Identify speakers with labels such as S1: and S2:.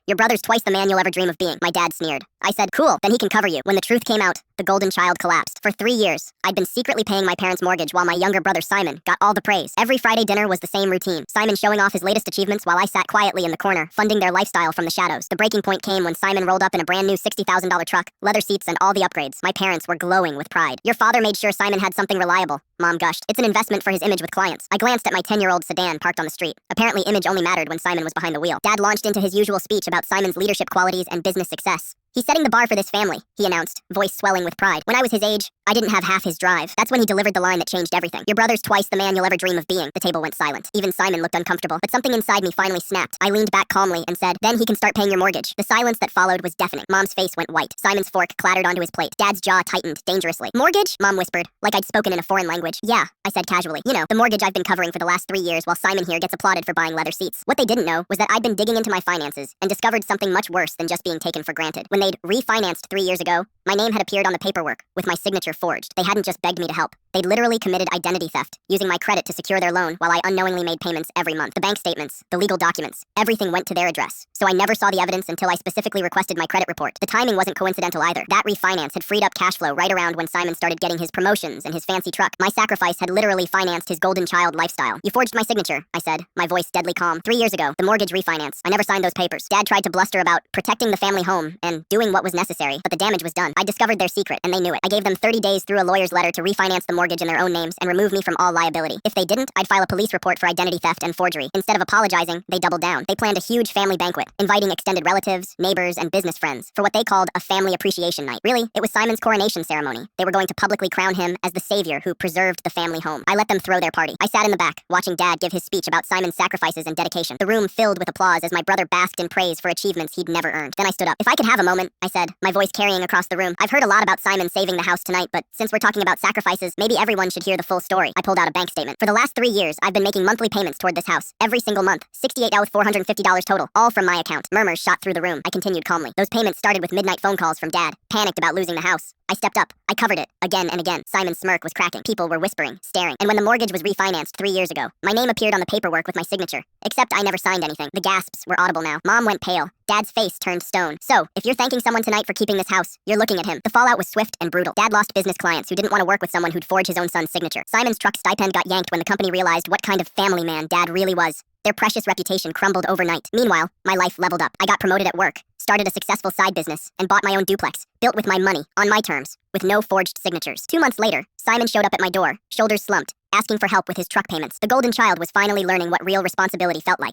S1: Your brother's twice the man you'll ever dream of being, my dad sneered. I said, cool, then he can cover you. When the truth came out, the golden child collapsed. For 3 years, I'd been secretly paying my parents' mortgage while my younger brother Simon got all the praise. Every Friday dinner was the same routine. Simon showing off his latest achievements while I sat quietly in the corner, funding their lifestyle from the shadows. The breaking point came when Simon rolled up in a brand new $60,000 truck, leather seats, and all the upgrades. My parents were glowing with pride. Your father made sure Simon had something reliable, Mom gushed. It's an investment for his image with clients. I glanced at my 10-year-old sedan parked on the street. Apparently, image only mattered when Simon was behind the wheel. Dad launched into his usual speech about Simon's leadership qualities and business success. He's setting the bar for this family, he announced, voice swelling with pride. When I was his age, I didn't have half his drive. That's when he delivered the line that changed everything. Your brother's twice the man you'll ever dream of being. The table went silent. Even Simon looked uncomfortable, but something inside me finally snapped. I leaned back calmly and said, then he can start paying your mortgage. The silence that followed was deafening. Mom's face went white. Simon's fork clattered onto his plate. Dad's jaw tightened dangerously. Mortgage? Mom whispered, like I'd spoken in a foreign language. Yeah, I said casually. You know, the mortgage I've been covering for the last 3 years while Simon here gets applauded for buying leather seats. What they didn't know was that I'd been digging into my finances and discovered something much worse than just being taken for granted. When they'd refinanced 3 years ago, my name had appeared on the paperwork, with my signature forged. They hadn't just begged me to help. They'd literally committed identity theft, using my credit to secure their loan while I unknowingly made payments every month. The bank statements, the legal documents, everything went to their address. So I never saw the evidence until I specifically requested my credit report. The timing wasn't coincidental either. That refinance had freed up cash flow right around when Simon started getting his promotions and his fancy truck. My sacrifice had literally financed his golden child lifestyle. You forged my signature, I said, my voice deadly calm. 3 years ago, the mortgage refinance. I never signed those papers. Dad tried to bluster about protecting the family home and doing what was necessary, but the damage was done. I discovered their secret, and they knew it. I gave them 30 days through a lawyer's letter to refinance the mortgage in their own names and remove me from all liability. If they didn't, I'd file a police report for identity theft and forgery. Instead of apologizing, they doubled down. They planned a huge family banquet, inviting extended relatives, neighbors, and business friends for what they called a family appreciation night. Really, it was Simon's coronation ceremony. They were going to publicly crown him as the savior who preserved the family home. I let them throw their party. I sat in the back, watching Dad give his speech about Simon's sacrifices and dedication. The room filled with applause as my brother basked in praise for achievements he'd never earned. Then I stood up. If I could have a moment, I said, my voice carrying across the room. I've heard a lot about Simon saving the house tonight, but since we're talking about sacrifices, maybe everyone should hear the full story. I pulled out a bank statement. For the last 3 years, I've been making monthly payments toward this house. Every single month. $68,450 total. All from my account. Murmurs shot through the room. I continued calmly. Those payments started with midnight phone calls from Dad, panicked about losing the house. I stepped up. I covered it. Again and again. Simon's smirk was cracking. People were whispering, staring. And when the mortgage was refinanced 3 years ago, my name appeared on the paperwork with my signature. Except I never signed anything. The gasps were audible now. Mom went pale. Dad's face turned stone. So, if you're thanking someone tonight for keeping this house, you're looking at him. The fallout was swift and brutal. Dad lost business clients who didn't want to work with someone who'd forge his own son's signature. Simon's truck stipend got yanked when the company realized what kind of family man Dad really was. Their precious reputation crumbled overnight. Meanwhile, my life leveled up. I got promoted at work, started a successful side business, and bought my own duplex, built with my money, on my terms, with no forged signatures. 2 months later, Simon showed up at my door, shoulders slumped, asking for help with his truck payments. The golden child was finally learning what real responsibility felt like.